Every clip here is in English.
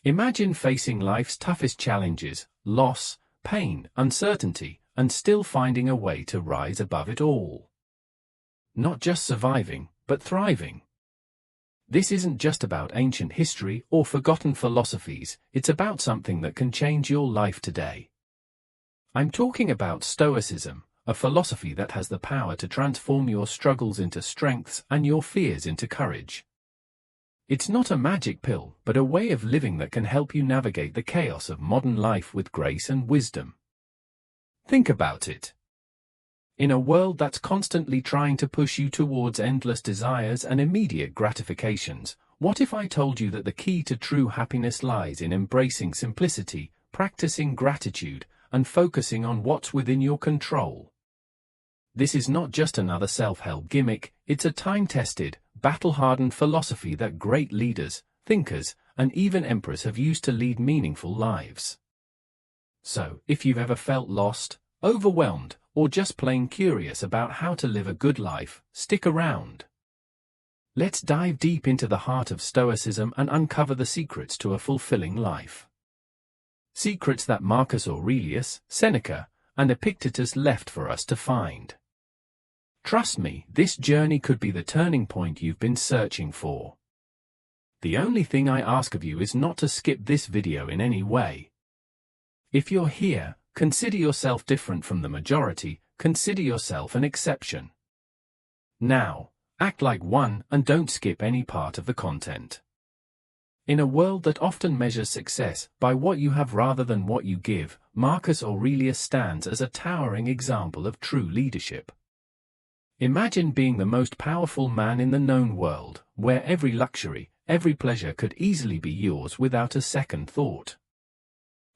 Imagine facing life's toughest challenges, loss, pain, uncertainty, and still finding a way to rise above it all. Not just surviving, but thriving. This isn't just about ancient history or forgotten philosophies, it's about something that can change your life today. I'm talking about Stoicism, a philosophy that has the power to transform your struggles into strengths and your fears into courage. It's not a magic pill, but a way of living that can help you navigate the chaos of modern life with grace and wisdom. Think about it. In a world that's constantly trying to push you towards endless desires and immediate gratifications, what if I told you that the key to true happiness lies in embracing simplicity, practicing gratitude, and focusing on what's within your control? This is not just another self-help gimmick, it's a time-tested, battle-hardened philosophy that great leaders, thinkers, and even emperors have used to lead meaningful lives. So, if you've ever felt lost, overwhelmed, or just plain curious about how to live a good life, stick around. Let's dive deep into the heart of Stoicism and uncover the secrets to a fulfilling life. Secrets that Marcus Aurelius, Seneca, and Epictetus left for us to find. Trust me, this journey could be the turning point you've been searching for. The only thing I ask of you is not to skip this video in any way. If you're here, consider yourself different from the majority, consider yourself an exception. Now, act like one and don't skip any part of the content. In a world that often measures success by what you have rather than what you give, Marcus Aurelius stands as a towering example of true leadership. Imagine being the most powerful man in the known world, where every luxury, every pleasure could easily be yours without a second thought.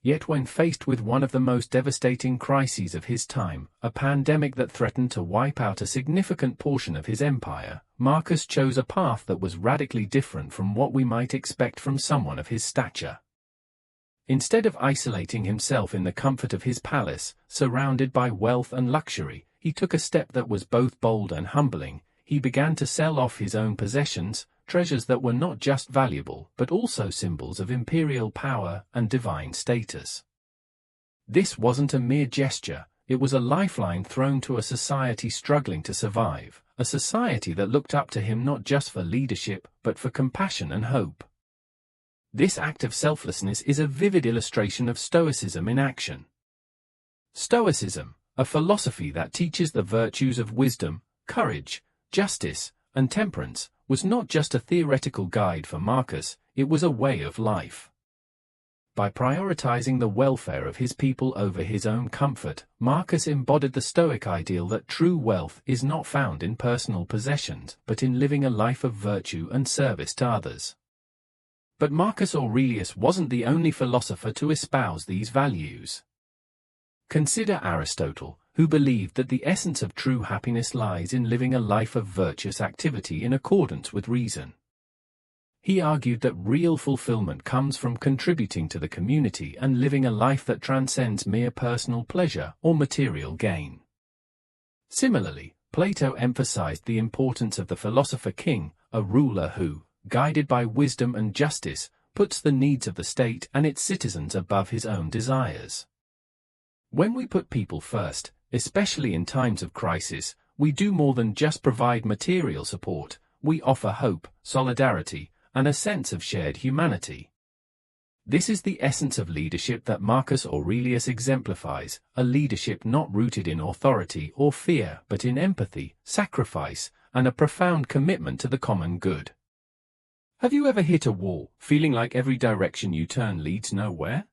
Yet when faced with one of the most devastating crises of his time, a pandemic that threatened to wipe out a significant portion of his empire, Marcus chose a path that was radically different from what we might expect from someone of his stature. Instead of isolating himself in the comfort of his palace, surrounded by wealth and luxury, he took a step that was both bold and humbling. He began to sell off his own possessions, treasures that were not just valuable but also symbols of imperial power and divine status. This wasn't a mere gesture, it was a lifeline thrown to a society struggling to survive, a society that looked up to him not just for leadership but for compassion and hope. This act of selflessness is a vivid illustration of Stoicism in action. Stoicism, a philosophy that teaches the virtues of wisdom, courage, justice, and temperance, was not just a theoretical guide for Marcus, it was a way of life. By prioritizing the welfare of his people over his own comfort, Marcus embodied the Stoic ideal that true wealth is not found in personal possessions, but in living a life of virtue and service to others. But Marcus Aurelius wasn't the only philosopher to espouse these values. Consider Aristotle, who believed that the essence of true happiness lies in living a life of virtuous activity in accordance with reason. He argued that real fulfillment comes from contributing to the community and living a life that transcends mere personal pleasure or material gain. Similarly, Plato emphasized the importance of the philosopher king, a ruler who, guided by wisdom and justice, puts the needs of the state and its citizens above his own desires. When we put people first, especially in times of crisis, we do more than just provide material support, we offer hope, solidarity, and a sense of shared humanity. This is the essence of leadership that Marcus Aurelius exemplifies, a leadership not rooted in authority or fear but in empathy, sacrifice, and a profound commitment to the common good. Have you ever hit a wall, feeling like every direction you turn leads nowhere?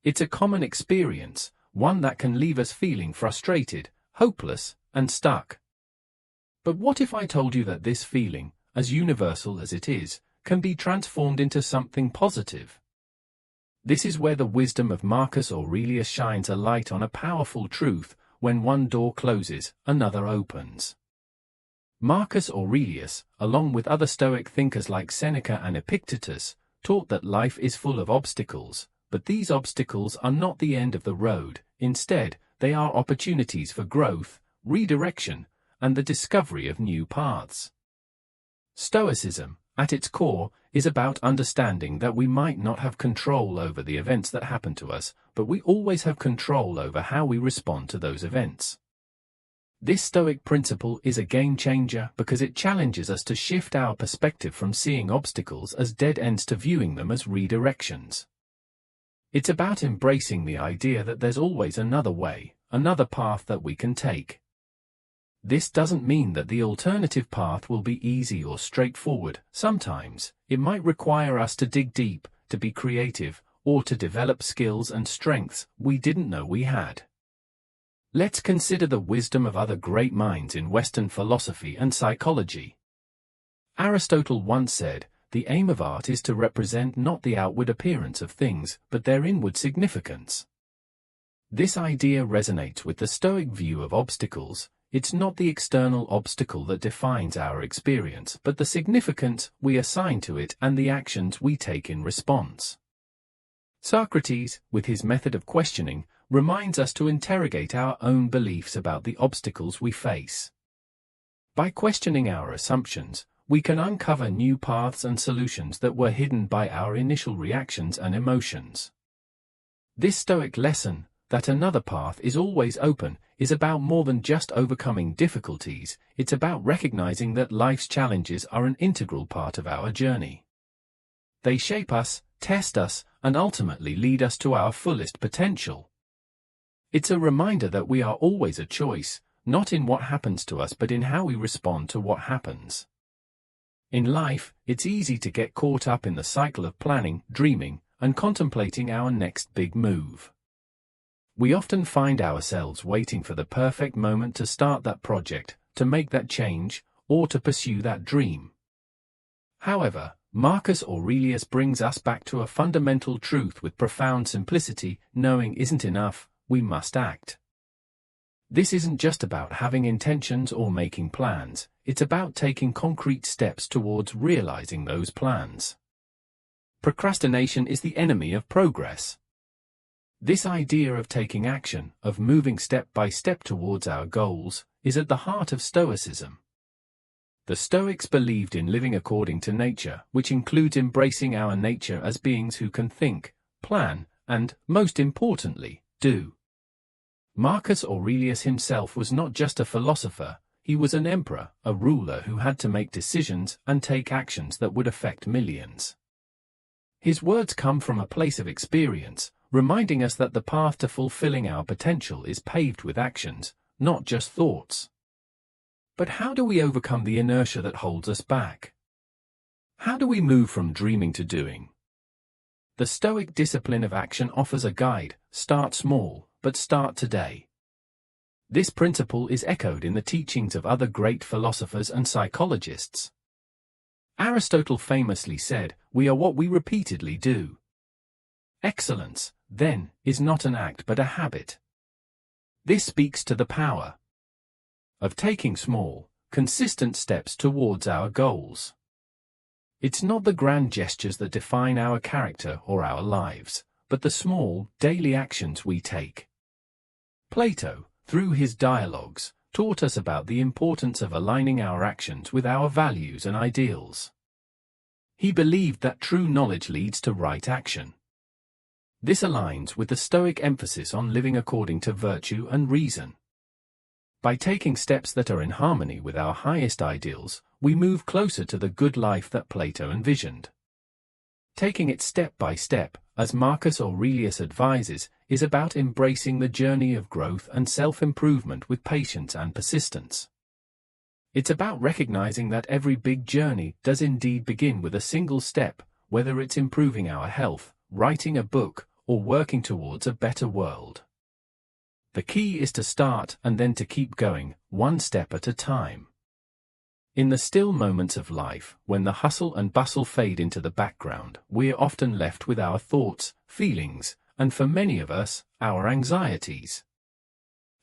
It's a common experience, one that can leave us feeling frustrated, hopeless, and stuck. But what if I told you that this feeling, as universal as it is, can be transformed into something positive? This is where the wisdom of Marcus Aurelius shines a light on a powerful truth: when one door closes, another opens. Marcus Aurelius, along with other Stoic thinkers like Seneca and Epictetus, taught that life is full of obstacles, but these obstacles are not the end of the road. Instead, they are opportunities for growth, redirection, and the discovery of new paths. Stoicism, at its core, is about understanding that we might not have control over the events that happen to us, but we always have control over how we respond to those events. This Stoic principle is a game changer because it challenges us to shift our perspective from seeing obstacles as dead ends to viewing them as redirections. It's about embracing the idea that there's always another way, another path that we can take. This doesn't mean that the alternative path will be easy or straightforward. Sometimes, it might require us to dig deep, to be creative, or to develop skills and strengths we didn't know we had. Let's consider the wisdom of other great minds in Western philosophy and psychology. Aristotle once said, "The aim of art is to represent not the outward appearance of things, but their inward significance." This idea resonates with the Stoic view of obstacles. It's not the external obstacle that defines our experience, but the significance we assign to it and the actions we take in response. Socrates, with his method of questioning, reminds us to interrogate our own beliefs about the obstacles we face. By questioning our assumptions, we can uncover new paths and solutions that were hidden by our initial reactions and emotions. This Stoic lesson, that another path is always open, is about more than just overcoming difficulties. It's about recognizing that life's challenges are an integral part of our journey. They shape us, test us, and ultimately lead us to our fullest potential. It's a reminder that we are always a choice, not in what happens to us but in how we respond to what happens. In life, it's easy to get caught up in the cycle of planning, dreaming, and contemplating our next big move. We often find ourselves waiting for the perfect moment to start that project, to make that change, or to pursue that dream. However, Marcus Aurelius brings us back to a fundamental truth with profound simplicity: knowing isn't enough, we must act. This isn't just about having intentions or making plans, it's about taking concrete steps towards realizing those plans. Procrastination is the enemy of progress. This idea of taking action, of moving step by step towards our goals, is at the heart of Stoicism. The Stoics believed in living according to nature, which includes embracing our nature as beings who can think, plan, and, most importantly, do. Marcus Aurelius himself was not just a philosopher, he was an emperor, a ruler who had to make decisions and take actions that would affect millions. His words come from a place of experience, reminding us that the path to fulfilling our potential is paved with actions, not just thoughts. But how do we overcome the inertia that holds us back? How do we move from dreaming to doing? The Stoic discipline of action offers a guide: start small, but start today. This principle is echoed in the teachings of other great philosophers and psychologists. Aristotle famously said, "We are what we repeatedly do." Excellence, then, is not an act but a habit. This speaks to the power of taking small, consistent steps towards our goals. It's not the grand gestures that define our character or our lives, but the small, daily actions we take. Plato, through his dialogues, taught us about the importance of aligning our actions with our values and ideals. He believed that true knowledge leads to right action. This aligns with the Stoic emphasis on living according to virtue and reason. By taking steps that are in harmony with our highest ideals, we move closer to the good life that Plato envisioned. Taking it step by step, as Marcus Aurelius advises, is about embracing the journey of growth and self-improvement with patience and persistence. It's about recognizing that every big journey does indeed begin with a single step, whether it's improving our health, writing a book, or working towards a better world. The key is to start and then to keep going, one step at a time. In the still moments of life, when the hustle and bustle fade into the background, we're often left with our thoughts, feelings, and for many of us, our anxieties.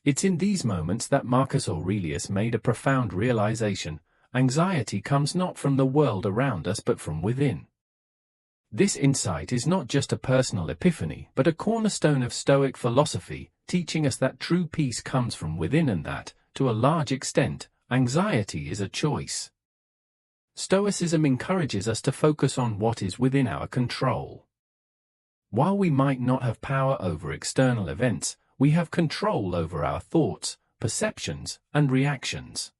It's in these moments that Marcus Aurelius made a profound realization: anxiety comes not from the world around us but from within. This insight is not just a personal epiphany but a cornerstone of Stoic philosophy, teaching us that true peace comes from within and that, to a large extent, anxiety is a choice. Stoicism encourages us to focus on what is within our control. While we might not have power over external events, we have control over our thoughts, perceptions, and reactions.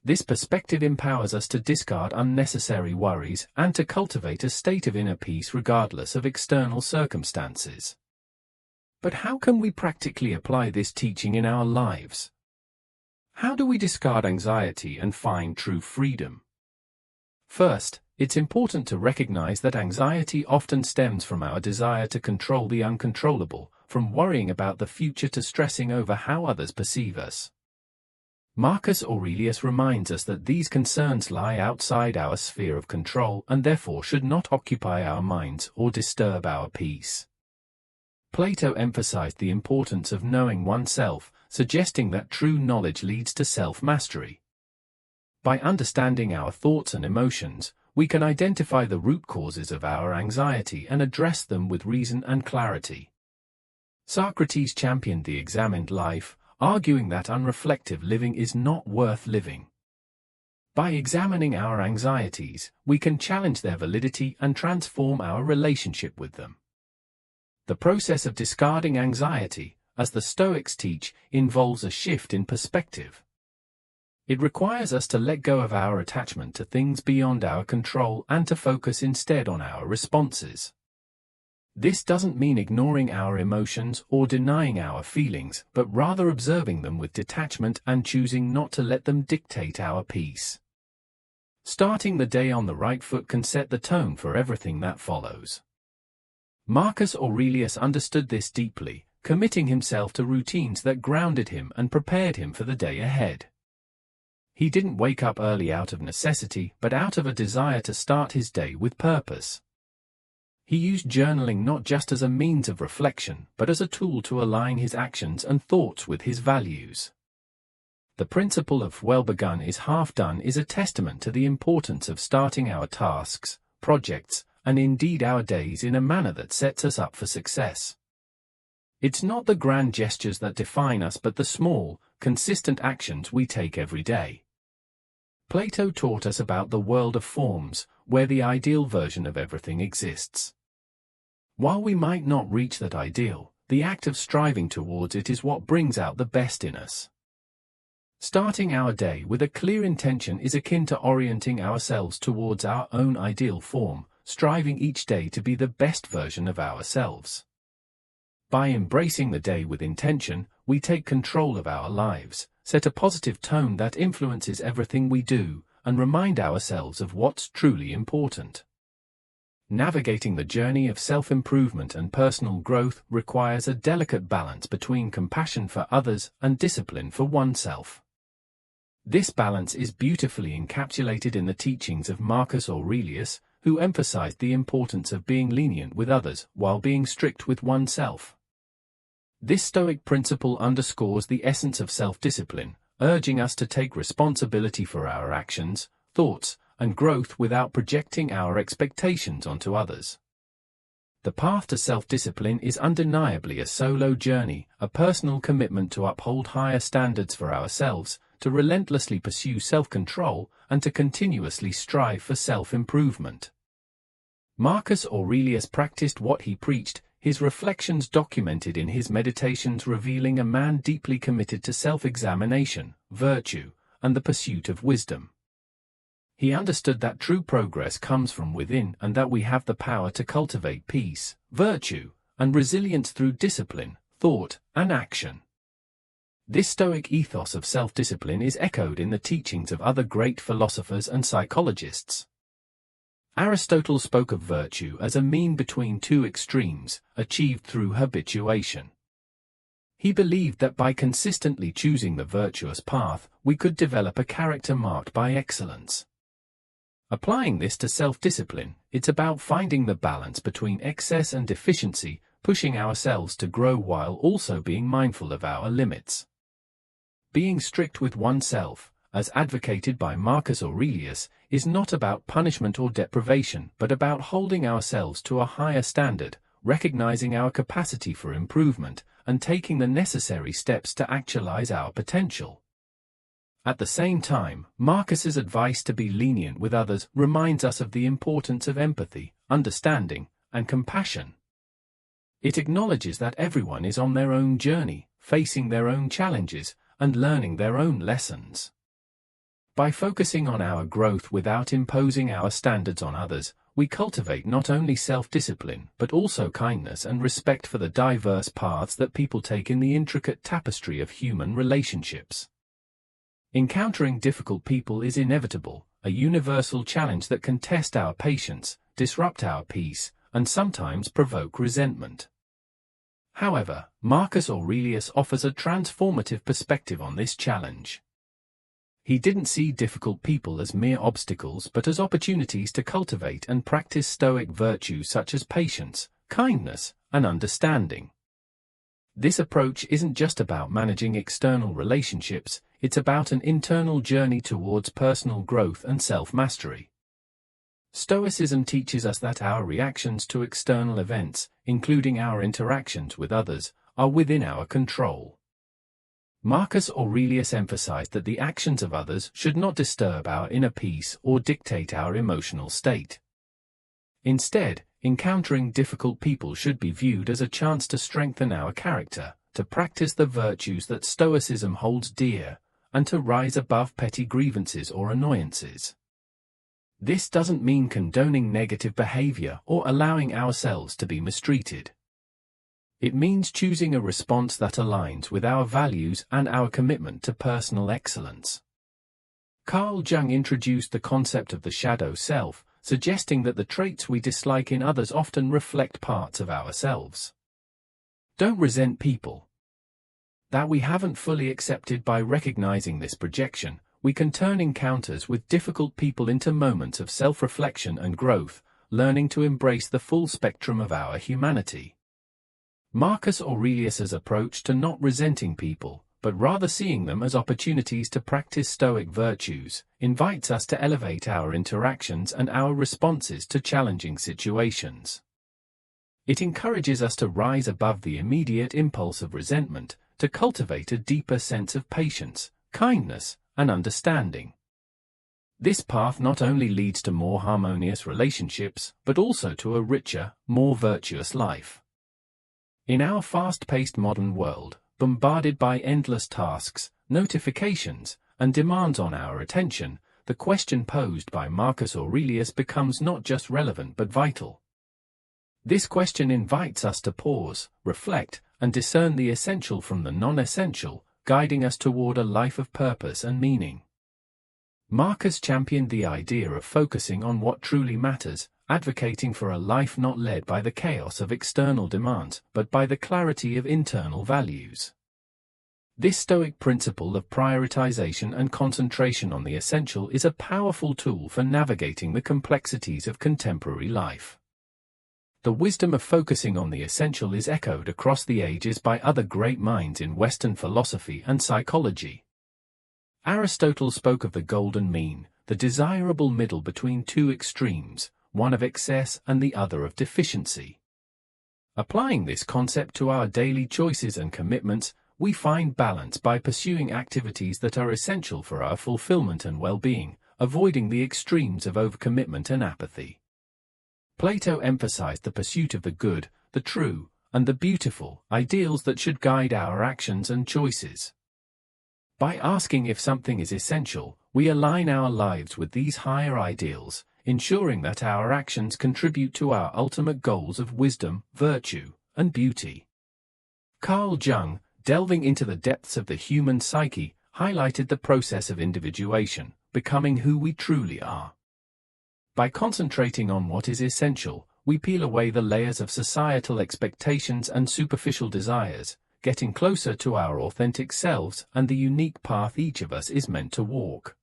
This perspective empowers us to discard unnecessary worries and to cultivate a state of inner peace regardless of external circumstances. But how can we practically apply this teaching in our lives? How do we discard anxiety and find true freedom? First, it's important to recognize that anxiety often stems from our desire to control the uncontrollable, from worrying about the future to stressing over how others perceive us. Marcus Aurelius reminds us that these concerns lie outside our sphere of control and therefore should not occupy our minds or disturb our peace. Plato emphasized the importance of knowing oneself, suggesting that true knowledge leads to self-mastery. By understanding our thoughts and emotions, we can identify the root causes of our anxiety and address them with reason and clarity. Socrates championed the examined life, arguing that unreflective living is not worth living. By examining our anxieties, we can challenge their validity and transform our relationship with them. The process of discarding anxiety, as the Stoics teach, involves a shift in perspective. It requires us to let go of our attachment to things beyond our control and to focus instead on our responses. This doesn't mean ignoring our emotions or denying our feelings, but rather observing them with detachment and choosing not to let them dictate our peace. Starting the day on the right foot can set the tone for everything that follows. Marcus Aurelius understood this deeply, committing himself to routines that grounded him and prepared him for the day ahead. He didn't wake up early out of necessity, but out of a desire to start his day with purpose. He used journaling not just as a means of reflection, but as a tool to align his actions and thoughts with his values. The principle of well begun is half done is a testament to the importance of starting our tasks, projects, and indeed our days in a manner that sets us up for success. It's not the grand gestures that define us but the small, consistent actions we take every day. Plato taught us about the world of forms, where the ideal version of everything exists. While we might not reach that ideal, the act of striving towards it is what brings out the best in us. Starting our day with a clear intention is akin to orienting ourselves towards our own ideal form, striving each day to be the best version of ourselves. By embracing the day with intention, we take control of our lives, set a positive tone that influences everything we do, and remind ourselves of what's truly important. Navigating the journey of self-improvement and personal growth requires a delicate balance between compassion for others and discipline for oneself. This balance is beautifully encapsulated in the teachings of Marcus Aurelius, who emphasized the importance of being lenient with others while being strict with oneself. This Stoic principle underscores the essence of self-discipline, urging us to take responsibility for our actions, thoughts, and growth without projecting our expectations onto others. The path to self-discipline is undeniably a solo journey, a personal commitment to uphold higher standards for ourselves, to relentlessly pursue self-control, and to continuously strive for self-improvement. Marcus Aurelius practiced what he preached, his reflections documented in his meditations revealing a man deeply committed to self-examination, virtue, and the pursuit of wisdom. He understood that true progress comes from within and that we have the power to cultivate peace, virtue, and resilience through discipline, thought, and action. This Stoic ethos of self-discipline is echoed in the teachings of other great philosophers and psychologists. Aristotle spoke of virtue as a mean between two extremes, achieved through habituation. He believed that by consistently choosing the virtuous path, we could develop a character marked by excellence. Applying this to self-discipline, it's about finding the balance between excess and deficiency, pushing ourselves to grow while also being mindful of our limits. Being strict with oneself, as advocated by Marcus Aurelius, is not about punishment or deprivation but about holding ourselves to a higher standard, recognizing our capacity for improvement, and taking the necessary steps to actualize our potential. At the same time, Marcus's advice to be lenient with others reminds us of the importance of empathy, understanding, and compassion. It acknowledges that everyone is on their own journey, facing their own challenges, and learning their own lessons. By focusing on our growth without imposing our standards on others, we cultivate not only self-discipline but also kindness and respect for the diverse paths that people take in the intricate tapestry of human relationships. Encountering difficult people is inevitable, a universal challenge that can test our patience, disrupt our peace, and sometimes provoke resentment. However, Marcus Aurelius offers a transformative perspective on this challenge. He didn't see difficult people as mere obstacles but as opportunities to cultivate and practice Stoic virtues such as patience, kindness, and understanding. This approach isn't just about managing external relationships, it's about an internal journey towards personal growth and self-mastery. Stoicism teaches us that our reactions to external events, including our interactions with others, are within our control. Marcus Aurelius emphasized that the actions of others should not disturb our inner peace or dictate our emotional state. Instead, encountering difficult people should be viewed as a chance to strengthen our character, to practice the virtues that Stoicism holds dear, and to rise above petty grievances or annoyances. This doesn't mean condoning negative behavior or allowing ourselves to be mistreated. It means choosing a response that aligns with our values and our commitment to personal excellence. Carl Jung introduced the concept of the shadow self, suggesting that the traits we dislike in others often reflect parts of ourselves. Don't resent people that we haven't fully accepted. By recognizing this projection, we can turn encounters with difficult people into moments of self-reflection and growth, learning to embrace the full spectrum of our humanity. Marcus Aurelius's approach to not resenting people, but rather seeing them as opportunities to practice Stoic virtues, invites us to elevate our interactions and our responses to challenging situations. It encourages us to rise above the immediate impulse of resentment, to cultivate a deeper sense of patience, kindness, and understanding. This path not only leads to more harmonious relationships, but also to a richer, more virtuous life. In our fast-paced modern world, bombarded by endless tasks, notifications, and demands on our attention, the question posed by Marcus Aurelius becomes not just relevant but vital. This question invites us to pause, reflect, and discern the essential from the non-essential, guiding us toward a life of purpose and meaning. Marcus championed the idea of focusing on what truly matters, advocating for a life not led by the chaos of external demands, but by the clarity of internal values. This Stoic principle of prioritization and concentration on the essential is a powerful tool for navigating the complexities of contemporary life. The wisdom of focusing on the essential is echoed across the ages by other great minds in Western philosophy and psychology. Aristotle spoke of the golden mean, the desirable middle between two extremes, one of excess and the other of deficiency. Applying this concept to our daily choices and commitments, we find balance by pursuing activities that are essential for our fulfillment and well-being, avoiding the extremes of overcommitment and apathy. Plato emphasized the pursuit of the good, the true, and the beautiful, ideals that should guide our actions and choices. By asking if something is essential, we align our lives with these higher ideals, ensuring that our actions contribute to our ultimate goals of wisdom, virtue, and beauty. Carl Jung, delving into the depths of the human psyche, highlighted the process of individuation, becoming who we truly are. By concentrating on what is essential, we peel away the layers of societal expectations and superficial desires, getting closer to our authentic selves and the unique path each of us is meant to walk.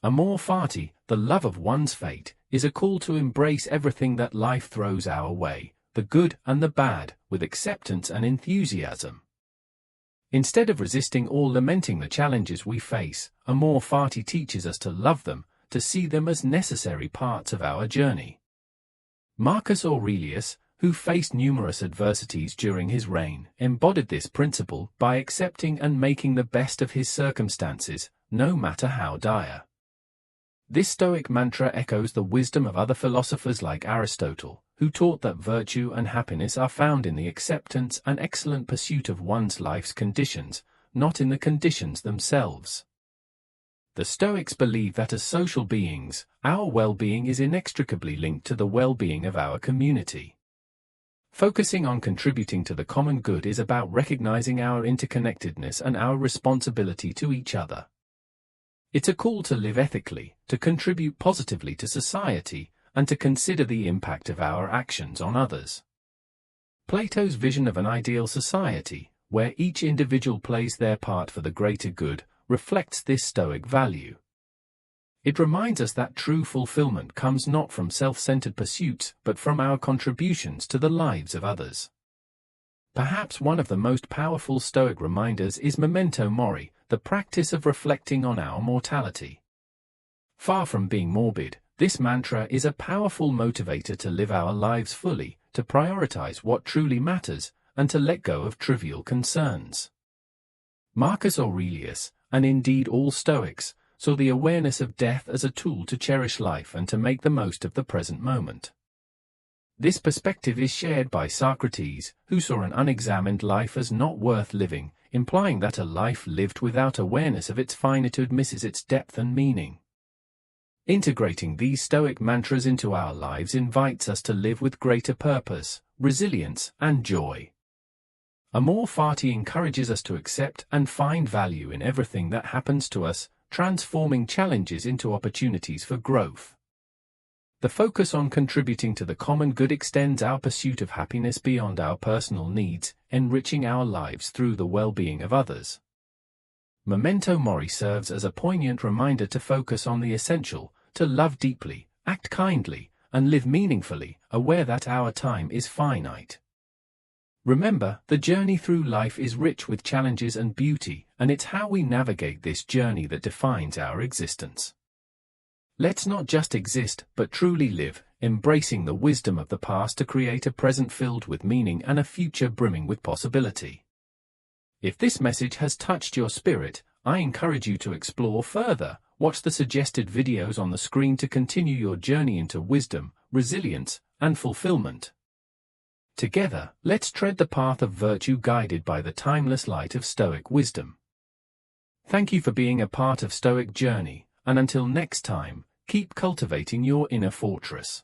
Amor fati, the love of one's fate, is a call to embrace everything that life throws our way, the good and the bad, with acceptance and enthusiasm. Instead of resisting or lamenting the challenges we face, Amor fati teaches us to love them, to see them as necessary parts of our journey. Marcus Aurelius, who faced numerous adversities during his reign, embodied this principle by accepting and making the best of his circumstances, no matter how dire. This Stoic mantra echoes the wisdom of other philosophers like Aristotle, who taught that virtue and happiness are found in the acceptance and excellent pursuit of one's life's conditions, not in the conditions themselves. The Stoics believe that as social beings, our well-being is inextricably linked to the well-being of our community. Focusing on contributing to the common good is about recognizing our interconnectedness and our responsibility to each other. It's a call to live ethically, to contribute positively to society, and to consider the impact of our actions on others. Plato's vision of an ideal society, where each individual plays their part for the greater good, reflects this Stoic value. It reminds us that true fulfillment comes not from self-centered pursuits, but from our contributions to the lives of others. Perhaps one of the most powerful Stoic reminders is memento mori, the practice of reflecting on our mortality. Far from being morbid, this mantra is a powerful motivator to live our lives fully, to prioritize what truly matters, and to let go of trivial concerns. Marcus Aurelius, and indeed all Stoics, saw the awareness of death as a tool to cherish life and to make the most of the present moment. This perspective is shared by Socrates, who saw an unexamined life as not worth living, implying that a life lived without awareness of its finitude misses its depth and meaning. Integrating these Stoic mantras into our lives invites us to live with greater purpose, resilience, and joy. Amor Fati encourages us to accept and find value in everything that happens to us, transforming challenges into opportunities for growth. The focus on contributing to the common good extends our pursuit of happiness beyond our personal needs, enriching our lives through the well-being of others. Memento mori serves as a poignant reminder to focus on the essential, to love deeply, act kindly, and live meaningfully, aware that our time is finite. Remember, the journey through life is rich with challenges and beauty, and it's how we navigate this journey that defines our existence. Let's not just exist, but truly live, embracing the wisdom of the past to create a present filled with meaning and a future brimming with possibility. If this message has touched your spirit, I encourage you to explore further. Watch the suggested videos on the screen to continue your journey into wisdom, resilience, and fulfillment. Together, let's tread the path of virtue guided by the timeless light of Stoic wisdom. Thank you for being a part of Stoic Journey, and until next time, keep cultivating your inner fortress.